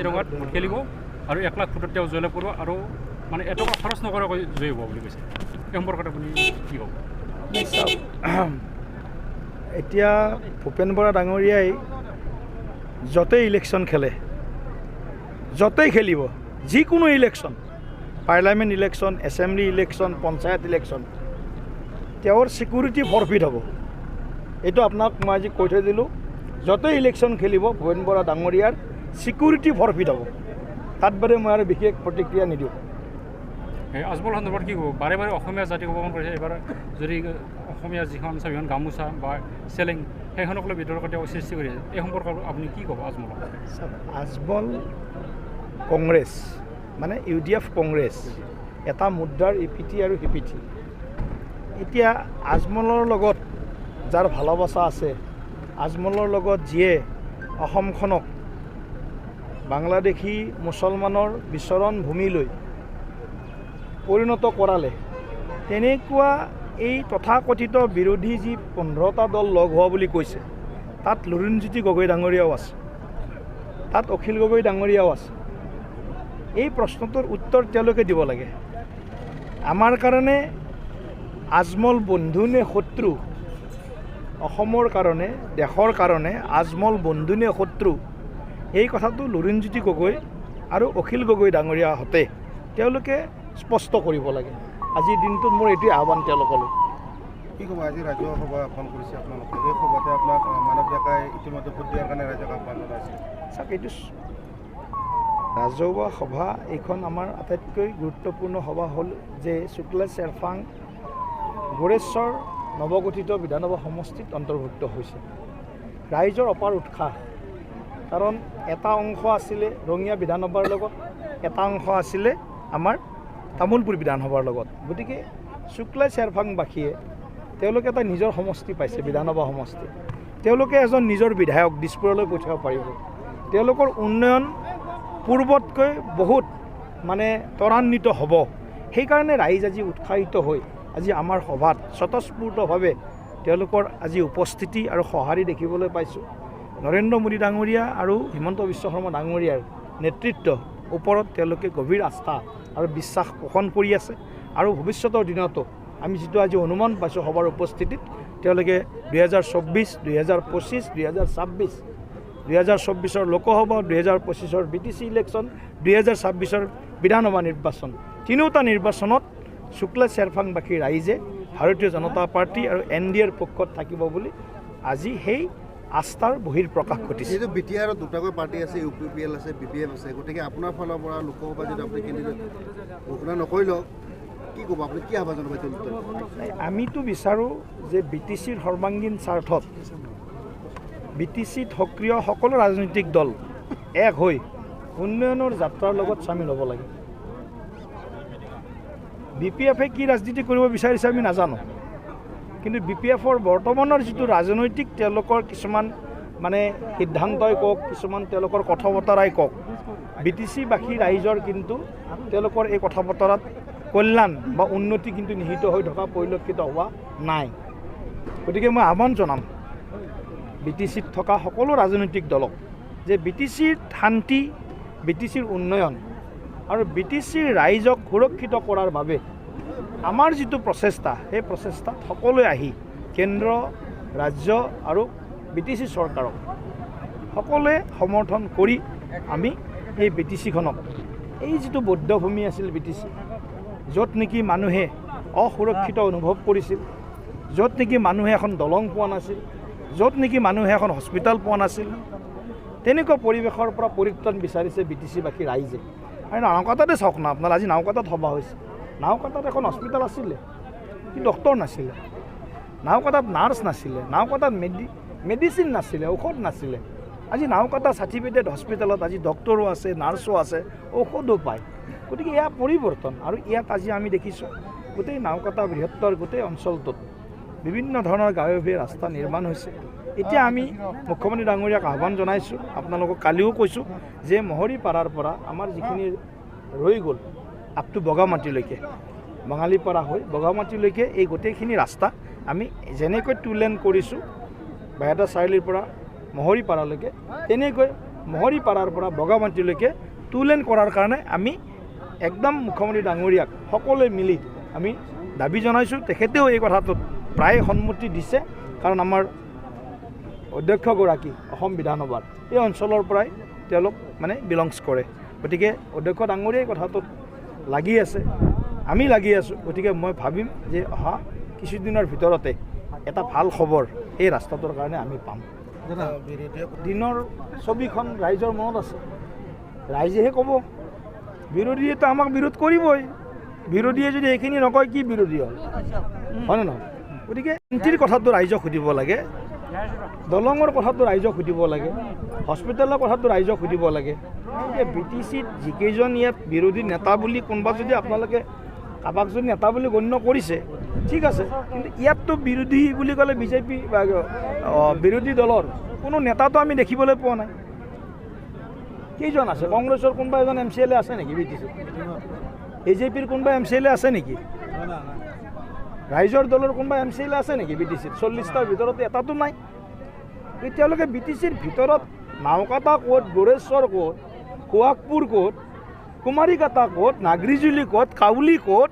কাজিৰঙাত ভোট খেলিব আৰু 1 লাখ ভোটত তেওঁ জয়লাভ কৰিব আৰু মানে এটকা খৰচ নকৰাকৈ জয়ী হ'ব বুলি কৈছে। এই সম্পৰ্কত আপুনি কি ক'ব? এতিয়া ভূপেন বৰা ডাঙৰীয়াই য'তেই ইলেকশ্যন খেলে, য'তেই খেলিব, যিকোনো election, parliament election, assembly election, panchayat election, তেওঁৰ ছিকিউৰিটি ফৰফিট হ'ব। এইটো আপোনাক মই আজি কৈ থৈ দিলোঁ, য'তেই ইলেকশ্যন খেলিব ভূপেন বৰা ডাঙৰীয়াৰ ছিকিউৰিটি ফৰফিট হ'ব। তাত বাদে মই আৰু বিশেষ প্ৰতিক্ৰিয়া নিদিওঁ। আজমল সন্দৰ্ভত কি ক'ব? বাৰে বাৰে অসমীয়া জাতিক অপমান কৰিছে। এইবাৰ যদি অসমীয়া যিখন ছবিখন গামোচা বা চেলেং সেইখনক লৈ বিতৰ্ক তেওঁ সৃষ্টি কৰিছে। এই সম্পৰ্কত আপুনি কি ক'ব আজমলক? আজমল কংগ্ৰেছ মানে UDF কংগ্ৰেছ এটা মুদ্ৰাৰ ইপিঠি আৰু সিপিঠি। এতিয়া আজমলৰ লগত যাৰ ভালোবাসা আছে, আজমলৰ লগত যিয়ে অসমখনক বাংলাদেশী মুছলমানৰ বিচৰণ ভূমিলৈ পৰিণত কৰালে, তেনেকুৱা এই তথাকথিত বিৰোধী যি 15টা দল লগ হোৱা বুলি কৈছে, তাত লুৰিণজ্যোতি গগৈ ডাঙৰীয়াও আছে, তাত অখিল গগৈ ডাঙৰীয়াও আছে। এই প্ৰশ্নটোৰ উত্তৰ তেওঁলোকে দিব লাগে। আমাৰ কাৰণে আজমল বন্ধু নে শত্ৰু? অসমৰ কাৰণে, দেশৰ কাৰণে আজমল বন্ধু নে শত্ৰু? এই কথাটো লুৰিণজ্যোতি গগৈ আৰু অখিল গগৈ ডাঙৰীয়াহঁতে তেওঁলোকে স্পষ্ট কৰিব লাগে। আজিৰ দিনটোত মোৰ এইটোৱে আহ্বান তেওঁলোকলৈ। কি ক'ব? আজি ৰাজহুৱা সভা আহ্বান কৰিছে আপোনালোকে, এই সভাতে আপোনাক মানৱ ডেকাই ইতিমধ্যে ভোট দিয়াৰ কাৰণে ৰাইজক আহ্বান জনাইছে। চাওক, এইটো ৰাজহুৱা সভা, এইখন আমাৰ আটাইতকৈ গুৰুত্বপূৰ্ণ সভা হ'ল যে শুক্লা চেৰফাং গোৰেশ্বৰ নৱগঠিত বিধানসভা সমষ্টিত অন্তৰ্ভুক্ত হৈছে। ৰাইজৰ অপাৰ উৎসাহ, কাৰণ এটা অংশ আছিলে ৰঙিয়া বিধানসভাৰ লগত, এটা অংশ আছিলে আমাৰ তামোলপুৰ বিধানসভাৰ লগত। গতিকে শুক্লা চেৰফাংবাসীয়ে তেওঁলোকে এটা নিজৰ সমষ্টি পাইছে, বিধানসভা সমষ্টি। তেওঁলোকে এজন নিজৰ বিধায়ক দিছপুৰলৈ পঠিয়াব পাৰিব। তেওঁলোকৰ উন্নয়ন পূৰ্বতকৈ বহুত মানে ত্বৰান্বিত হ'ব। সেইকাৰণে ৰাইজ আজি উৎসাহিত হৈ আজি আমাৰ সভাত স্বতঃস্ফূৰ্তভাৱে তেওঁলোকৰ আজি উপস্থিতি আৰু সঁহাৰি দেখিবলৈ পাইছোঁ। নৰেন্দ্ৰ মোদী ডাঙৰীয়া আৰু হিমন্ত বিশ্ব শৰ্মা ডাঙৰীয়াৰ নেতৃত্বৰ ওপৰত তেওঁলোকে গভীৰ আস্থা আৰু বিশ্বাস পোষণ কৰি আছে। আৰু ভৱিষ্যতৰ দিনতো আমি যিটো আজি অনুমান পাইছোঁ সভাৰ উপস্থিতিত, তেওঁলোকে 2024, 2025, 2026, 2024 লোকসভা, 2025 BTC ইলেকশ্যন, 2026 বিধানসভা নিৰ্বাচন, তিনিওটা নিৰ্বাচনত শুক্লা চেৰফাংবাসী ৰাইজে ভাৰতীয় জনতা পাৰ্টি আৰু NDAৰ পক্ষত থাকিব বুলি আজি সেই আস্থাৰ বহিৰ প্ৰকাশ ঘটিছে। যিহেতু BTR দুটাকৈ পাৰ্টি আছে, UPPL আছে, BPF আছে, গতিকে আপোনাৰ ফালৰ পৰা লোকসভা যদি আপুনি কেণ্ডিডেট ঘোষণা নকৰিলেও কি ক'ব? আপুনি কি আহ্বান জনাব? আমিতো বিচাৰোঁ যে BTCৰ সৰ্বাংগীন স্বাৰ্থত BTCত সক্ৰিয় সকলো ৰাজনৈতিক দল এক হৈ উন্নয়নৰ যাত্ৰাৰ লগত চামিল হ'ব লাগে। BPFে কি ৰাজনীতি কৰিব বিচাৰিছে আমি নাজানো, কিন্তু BPFৰ বৰ্তমানৰ যিটো ৰাজনৈতিক তেওঁলোকৰ কিছুমান মানে সিদ্ধান্তই কওক, কিছুমান তেওঁলোকৰ কথা বতৰাই কওক, BTCবাসী ৰাইজৰ কিন্তু তেওঁলোকৰ এই কথা বতৰাত কল্যাণ বা উন্নতি কিন্তু নিহিত হৈ থকা পৰিলক্ষিত হোৱা নাই। গতিকে মই আহ্বান জনাম BTCত থকা সকলো ৰাজনৈতিক দলক যে BTCৰ শান্তি, BTCৰ উন্নয়ন আৰু BTCৰ ৰাইজক সুৰক্ষিত কৰাৰ বাবে আমাৰ যিটো প্ৰচেষ্টা, সেই প্ৰচেষ্টাত সকলোৱে আহি কেন্দ্ৰ, ৰাজ্য আৰু BTC চৰকাৰক সকলোৱে সমৰ্থন কৰি আমি এই BTCখনক, এই যিটো বৌদ্ধভূমি আছিল BTC, য'ত নেকি মানুহে অসুৰক্ষিত অনুভৱ কৰিছিল, য'ত নেকি মানুহে এখন দলং পোৱা নাছিল, য'ত নেকি মানুহে এখন হস্পিটেল পোৱা নাছিল, তেনেকুৱা পৰিৱেশৰ পৰা পৰিত্ৰাণ বিচাৰিছে BTCবাসী ৰাইজে। আৰু নাওকাটাতে চাওক না, আপোনাৰ আজি নাওকাটাত সভা হৈছে। নাওকাটাত এখন হস্পিটেল আছিলে, কিন্তু ডক্টৰ নাছিলে। নাওকাটাত নাৰ্ছ নাছিলে, নাওকাটাত মেডিচিন নাছিলে, ঔষধ নাছিলে। আজি নাওকাটা চাৰ্টিফিকেট হস্পিটেলত আজি ডক্টৰো আছে, নাৰ্ছো আছে, ঔষধো পায়। গতিকে এয়া পৰিৱৰ্তন। আৰু ইয়াত আজি আমি দেখিছোঁ গোটেই নাওকাটা বৃহত্তৰ গোটেই অঞ্চলটোত বিভিন্ন ধৰণৰ গাঁৱে ভূঞে ৰাস্তা নিৰ্মাণ হৈছে। এতিয়া আমি মুখ্যমন্ত্ৰী ডাঙৰীয়াক আহ্বান জনাইছোঁ, আপোনালোকক কালিও কৈছোঁ যে মহৰীপাৰাৰ পৰা আমাৰ যিখিনি ৰৈ গ'ল আপ টু বগামাটিলৈকে, বঙালীপাৰা হৈ বগামাটিলৈকে এই গোটেইখিনি ৰাস্তা আমি যেনেকৈ 2 লেন কৰিছোঁ বাইহাটা চাৰিআলিৰ পৰা মহৰীপাৰালৈকে, তেনেকৈ মহৰীপাৰাৰ পৰা বগামাটিলৈকে 2 লেন কৰাৰ কাৰণে আমি একদম মুখ্যমন্ত্ৰী ডাঙৰীয়াক সকলোৱে মিলি আমি দাবী জনাইছোঁ। তেখেতেও এই কথাটোত প্ৰায় সন্মতি দিছে, কাৰণ আমাৰ অধ্যক্ষগৰাকী অসম বিধানসভাৰ এই অঞ্চলৰ পৰাই তেওঁলোক মানে বিলংছ কৰে। গতিকে অধ্যক্ষ ডাঙৰীয়াই কথাটোত লাগি আছে, আমি লাগি আছোঁ। গতিকে মই ভাবিম যে অহা কিছুদিনৰ ভিতৰতে এটা ভাল খবৰ এই ৰাস্তাটোৰ কাৰণে আমি পাম। দিনৰ ছবিখন ৰাইজৰ মনত আছে, ৰাইজেহে ক'ব। বিৰোধীয়েতো আমাক বিৰোধ কৰিবই, বিৰোধীয়ে যদি এইখিনি নকয় কি বিৰোধী হয়, হয়নে নহয়? গতিকে শান্তিৰ কথাটো ৰাইজক সুধিব লাগে, দলঙৰ কথাটো ৰাইজক সুধিব লাগে, হস্পিটেলৰ কথাটো ৰাইজক সুধিব লাগে। এতিয়া BTCত যিকেইজন ইয়াত বিৰোধী নেতা বুলি কোনোবা যদি আপোনালোকে কাৰোবাক যদি নেতা বুলি গণ্য কৰিছে ঠিক আছে, কিন্তু ইয়াততো বিৰোধী বুলি ক'লে বিজেপি বা বিৰোধী দলৰ কোনো নেতাটো আমি দেখিবলৈ পোৱা নাই। কেইজন আছে? কংগ্ৰেছৰ কোনোবা এজন MCLA আছে নেকি BTCত? AJPৰ কোনোবা MCLA আছে নেকি? ৰাইজৰ দলৰ কোনোবা MCLA আছে নেকি BTCত? 40টাৰ ভিতৰত এটাতো নাই। তেওঁলোকে BTCৰ ভিতৰত নাওকাটা ক'ত, গোৰেশ্বৰ ক'ত, সোৱাগপুৰ ক'ত, কুমাৰীকাটা ক'ত, নাগৰিজুলি ক'ত, কাউলি ক'ত,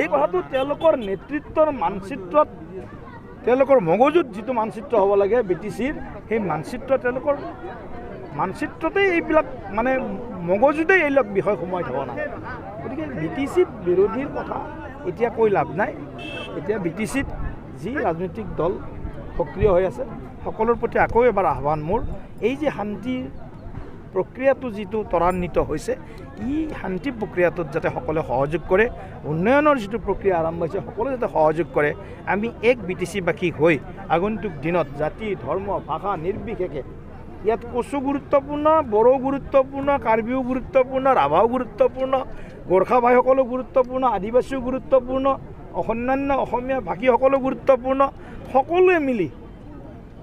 এই কথাটো তেওঁলোকৰ নেতৃত্বৰ মানচিত্ৰত, তেওঁলোকৰ মগজুত যিটো মানচিত্ৰ হ'ব লাগে BTCৰ, সেই মানচিত্ৰ তেওঁলোকৰ মানচিত্ৰতেই এইবিলাক মানে মগজুতেই এইবিলাক বিষয় সোমাই থকা নাই। গতিকে BTCত বিৰোধীৰ কথা এতিয়া কৈ লাভ নাই। এতিয়া BTCত যি ৰাজনৈতিক দল সক্ৰিয় হৈ আছে সকলোৰ প্ৰতি আকৌ এবাৰ আহ্বান মোৰ, এই যে শান্তিৰ প্ৰক্ৰিয়াটো যিটো ত্বৰান্বিত হৈছে, ই শান্তি প্ৰক্ৰিয়াটোত যাতে সকলোৱে সহযোগ কৰে, উন্নয়নৰ যিটো প্ৰক্ৰিয়া আৰম্ভ হৈছে সকলোৱে যাতে সহযোগ কৰে। আমি এক BTCবাসী হৈ আগন্তুক দিনত জাতি, ধৰ্ম, ভাষা নিৰ্বিশেষে ইয়াত কোচো গুৰুত্বপূৰ্ণ, বড়ো গুৰুত্বপূৰ্ণ, কাৰ্বিও গুৰুত্বপূৰ্ণ, ৰাভাও গুৰুত্বপূৰ্ণ, গোৰ্খা ভাইসকলো গুৰুত্বপূৰ্ণ, আদিবাসীও গুৰুত্বপূৰ্ণ, অন্যান্য অসমীয়া ভাষীসকলো গুৰুত্বপূৰ্ণ। সকলোৱে মিলি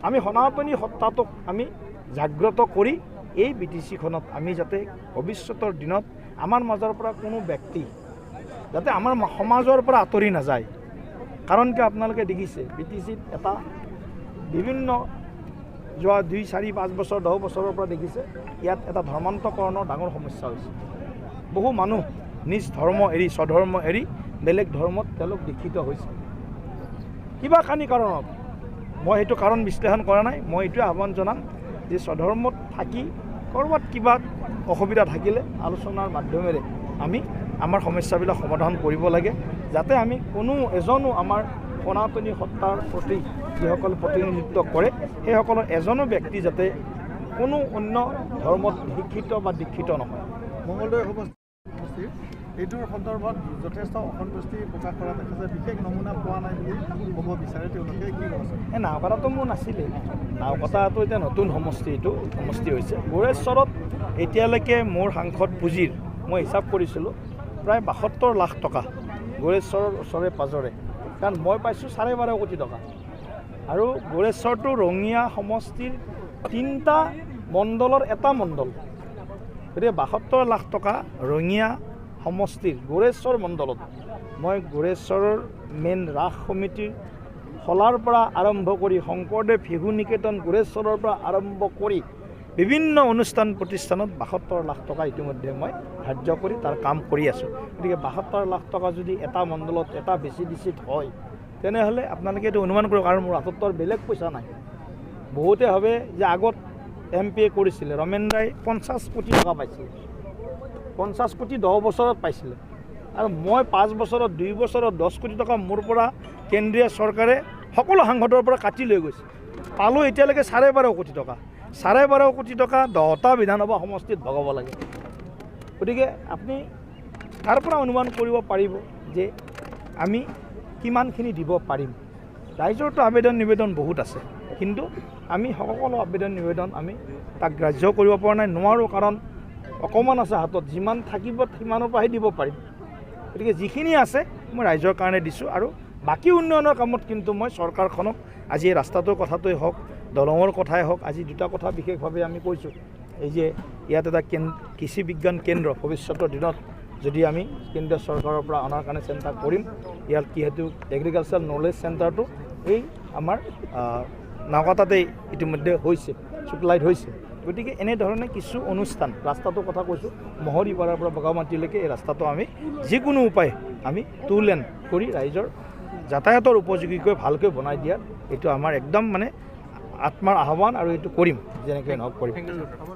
আমি সনাতনী সত্তাটোক আমি জাগ্ৰত কৰি এই BTCখনত আমি যাতে ভৱিষ্যতৰ দিনত আমাৰ মাজৰ পৰা কোনো ব্যক্তি যাতে আমাৰ সমাজৰ পৰা আঁতৰি নাযায়। কাৰণ কি আপোনালোকে দেখিছে BTCত এটা বিভিন্ন যোৱা 2, 4, 5 বছৰ 10 বছৰৰ পৰা দেখিছে ইয়াত এটা ধৰ্মান্তকৰণৰ ডাঙৰ সমস্যা হৈছে। বহু মানুহ নিজ ধৰ্ম এৰি, স্বধৰ্ম এৰি বেলেগ ধৰ্মত তেওঁলোক দীক্ষিত হৈছে কিবা খানি কাৰণত। মই সেইটো কাৰণ বিশ্লেষণ কৰা নাই। মই এইটোৱে আহ্বান জনাম যে স্বধৰ্মত থাকি ক'ৰবাত কিবা অসুবিধা থাকিলে আলোচনাৰ মাধ্যমেৰে আমি আমাৰ সমস্যাবিলাক সমাধান কৰিব লাগে, যাতে আমি কোনো এজনো আমাৰ সনাতনী সত্তাৰ প্ৰতি যিসকল প্ৰতিনিধিত্ব কৰে সেইসকলৰ এজনো ব্যক্তি যাতে কোনো অন্য ধৰ্মত শিক্ষিত বা দীক্ষিত নহয়। মঙলদৈ সমষ্টিৰ এইটোৰ সন্দৰ্ভত যথেষ্ট অসন্তুষ্টি প্ৰকাশ কৰা দেখা যায়, বিশেষ নমুনা পোৱা নাই বুলি ক'ব বিচাৰে তেওঁলোকে। কি কৈছে? এই নাওকাটাটো মোৰ নাছিলেই, নাওকাটাটো এতিয়া নতুন সমষ্টি হৈছে। গোৰেশ্বৰত এতিয়ালৈকে মোৰ সাংসদ পুঁজিৰ মই হিচাপ কৰিছিলোঁ প্ৰায় 72 লাখ টকা গোৰেশ্বৰৰ ওচৰে পাঁজৰে, কাৰণ মই পাইছোঁ 12.5 কোটি টকা। আৰু গোৰেশ্বৰটো ৰঙিয়া সমষ্টিৰ 3টা মণ্ডলৰ এটা মণ্ডল, গতিকে 72 লাখ টকা ৰঙিয়া সমষ্টিৰ গোৰেশ্বৰ মণ্ডলত মই গোৰেশ্বৰৰ মেইন ৰাস সমিতিৰ খলাৰ পৰা আৰম্ভ কৰি শংকৰদেৱ শিশু নিকেতন গোৰেশ্বৰৰ পৰা আৰম্ভ কৰি বিভিন্ন অনুষ্ঠান প্ৰতিষ্ঠানত 72 লাখ টকা ইতিমধ্যে মই ধাৰ্য কৰি তাৰ কাম কৰি আছোঁ। গতিকে 72 লাখ টকা যদি এটা মণ্ডলত এটা বেছি ডিচিট হয় তেনেহ'লে আপোনালোকে এইটো অনুমান কৰক। আৰু মোৰ হাতত বেলেগ পইচা নাই। বহুতে ভাবে যে আগত MPA কৰিছিলে ৰমেন ৰায় 50 কোটি টকা পাইছিলে, 50 কোটি 10 বছৰত পাইছিলে, আৰু মই 5 বছৰত 2 বছৰত 10 কোটি টকা মোৰ পৰা কেন্দ্ৰীয় চৰকাৰে সকলো সাংসদৰ পৰা কাটি লৈ গৈছে। পালোঁ এতিয়ালৈকে 12.5 কোটি টকা। 12.5 কোটি টকা 10টা বিধানসভা সমষ্টিত ভগাব লাগে। গতিকে আপুনি তাৰ পৰা অনুমান কৰিব পাৰিব যে আমি কিমানখিনি দিব পাৰিম। ৰাইজৰতো আবেদন নিবেদন বহুত আছে, কিন্তু আমি সকলো আবেদন নিবেদন আমি তাক গ্ৰাহ্য কৰিব পৰা নাই, নোৱাৰোঁ। কাৰণ অকণমান আছে হাতত, যিমান থাকিব সিমানৰ পৰাহে দিব পাৰিম। গতিকে যিখিনি আছে মই ৰাইজৰ কাৰণে দিছোঁ, আৰু বাকী উন্নয়নৰ কামত কিন্তু মই চৰকাৰখনক আজি এই ৰাস্তাটোৰ কথাটোৱেই হওক, দলঙৰ কথাই হওক, আজি 2টা কথা বিশেষভাৱে আমি কৈছোঁ। এই যে ইয়াত এটা কৃষি বিজ্ঞান কেন্দ্ৰ ভৱিষ্যতৰ দিনত যদি আমি কেন্দ্ৰীয় চৰকাৰৰ পৰা অনাৰ কাৰণে চিন্তা কৰিম। ইয়াত যিহেতু এগ্ৰিকালচাৰ নলেজ চেণ্টাৰটো এই আমাৰ নাওকাটাতেই ইতিমধ্যে হৈছে, চুপলাইট হৈছে। গতিকে এনেধৰণে কিছু অনুষ্ঠান ৰাস্তাটোৰ কথা কৈছোঁ মহৰীপাৰাৰ পৰা বগামাটিলৈকে এই ৰাস্তাটো আমি যিকোনো উপায় আমি 2 লেন কৰি ৰাইজৰ যাতায়াতৰ উপযোগীকৈ ভালকৈ বনাই দিয়াৰ এইটো আমাৰ একদম মানে আত্মাৰ আহ্বান আৰু এইটো কৰিম যেনেকৈ নহওক কৰিম